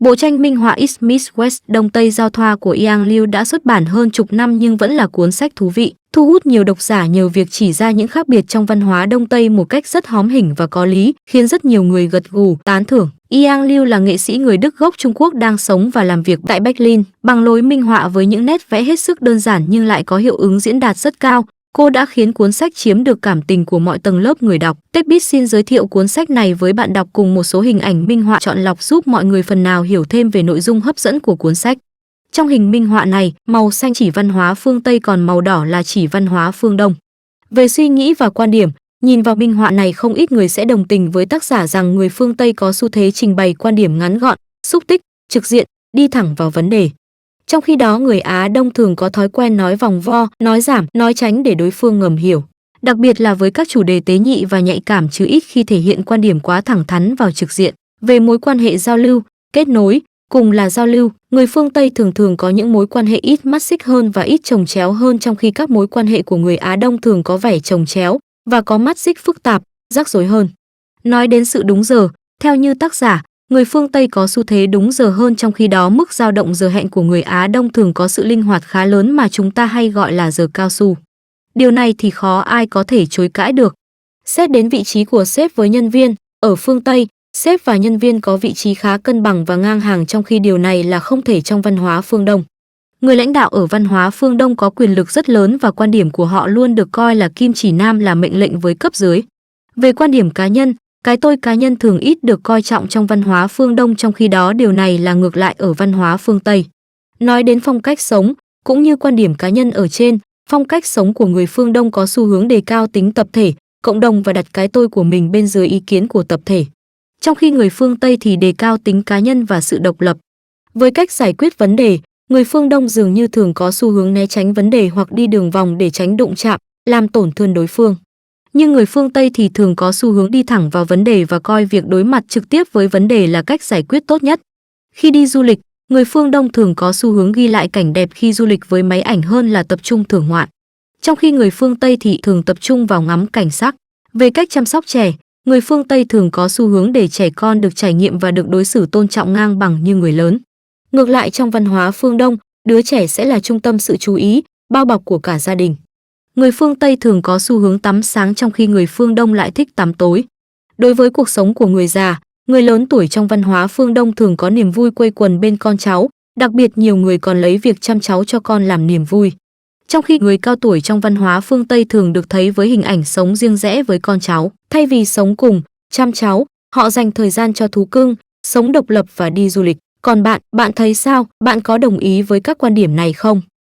Bộ tranh minh họa East Meets West Đông Tây Giao thoa của Yang Liu đã xuất bản hơn chục năm nhưng vẫn là cuốn sách thú vị, thu hút nhiều độc giả nhờ việc chỉ ra những khác biệt trong văn hóa Đông Tây một cách rất hóm hỉnh và có lý, khiến rất nhiều người gật gù, tán thưởng. Yang Liu là nghệ sĩ người Đức gốc Trung Quốc đang sống và làm việc tại Berlin. Bằng lối minh họa với những nét vẽ hết sức đơn giản nhưng lại có hiệu ứng diễn đạt rất cao, cô đã khiến cuốn sách chiếm được cảm tình của mọi tầng lớp người đọc. Techbit xin giới thiệu cuốn sách này với bạn đọc cùng một số hình ảnh minh họa chọn lọc giúp mọi người phần nào hiểu thêm về nội dung hấp dẫn của cuốn sách. Trong hình minh họa này, màu xanh chỉ văn hóa phương Tây còn màu đỏ là chỉ văn hóa phương Đông. Về suy nghĩ và quan điểm, nhìn vào minh họa này không ít người sẽ đồng tình với tác giả rằng người phương Tây có xu thế trình bày quan điểm ngắn gọn, xúc tích, trực diện, đi thẳng vào vấn đề. Trong khi đó người Á Đông thường có thói quen nói vòng vo, nói giảm, nói tránh để đối phương ngầm hiểu. Đặc biệt là với các chủ đề tế nhị và nhạy cảm chứ ít khi thể hiện quan điểm quá thẳng thắn vào trực diện. Về mối quan hệ giao lưu, kết nối, cùng là giao lưu, người phương Tây thường có những mối quan hệ ít mắt xích hơn và ít chồng chéo hơn trong khi các mối quan hệ của người Á Đông thường có vẻ chồng chéo và có mắt xích phức tạp, rắc rối hơn. Nói đến sự đúng giờ, theo như tác giả, người phương Tây có xu thế đúng giờ hơn trong khi đó mức dao động giờ hẹn của người Á Đông thường có sự linh hoạt khá lớn mà chúng ta hay gọi là giờ cao su. Điều này thì khó ai có thể chối cãi được. Xét đến vị trí của sếp với nhân viên, ở phương Tây, sếp và nhân viên có vị trí khá cân bằng và ngang hàng trong khi điều này là không thể trong văn hóa phương Đông. Người lãnh đạo ở văn hóa phương Đông có quyền lực rất lớn và quan điểm của họ luôn được coi là kim chỉ nam là mệnh lệnh với cấp dưới. Về quan điểm cá nhân, cái tôi cá nhân thường ít được coi trọng trong văn hóa phương Đông trong khi đó điều này là ngược lại ở văn hóa phương Tây. Nói đến phong cách sống, cũng như quan điểm cá nhân ở trên, phong cách sống của người phương Đông có xu hướng đề cao tính tập thể, cộng đồng và đặt cái tôi của mình bên dưới ý kiến của tập thể. Trong khi người phương Tây thì đề cao tính cá nhân và sự độc lập. Với cách giải quyết vấn đề, người phương Đông dường như thường có xu hướng né tránh vấn đề hoặc đi đường vòng để tránh đụng chạm, làm tổn thương đối phương. Nhưng người phương Tây thì thường có xu hướng đi thẳng vào vấn đề và coi việc đối mặt trực tiếp với vấn đề là cách giải quyết tốt nhất. Khi đi du lịch, người phương Đông thường có xu hướng ghi lại cảnh đẹp khi du lịch với máy ảnh hơn là tập trung thưởng ngoạn. Trong khi người phương Tây thì thường tập trung vào ngắm cảnh sắc. Về cách chăm sóc trẻ, người phương Tây thường có xu hướng để trẻ con được trải nghiệm và được đối xử tôn trọng ngang bằng như người lớn. Ngược lại trong văn hóa phương Đông, đứa trẻ sẽ là trung tâm sự chú ý, bao bọc của cả gia đình. Người phương Tây thường có xu hướng tắm sáng trong khi người phương Đông lại thích tắm tối. Đối với cuộc sống của người già, người lớn tuổi trong văn hóa phương Đông thường có niềm vui quây quần bên con cháu, đặc biệt nhiều người còn lấy việc chăm cháu cho con làm niềm vui. Trong khi người cao tuổi trong văn hóa phương Tây thường được thấy với hình ảnh sống riêng rẽ với con cháu, thay vì sống cùng, chăm cháu, họ dành thời gian cho thú cưng, sống độc lập và đi du lịch. Còn bạn thấy sao? Bạn có đồng ý với các quan điểm này không?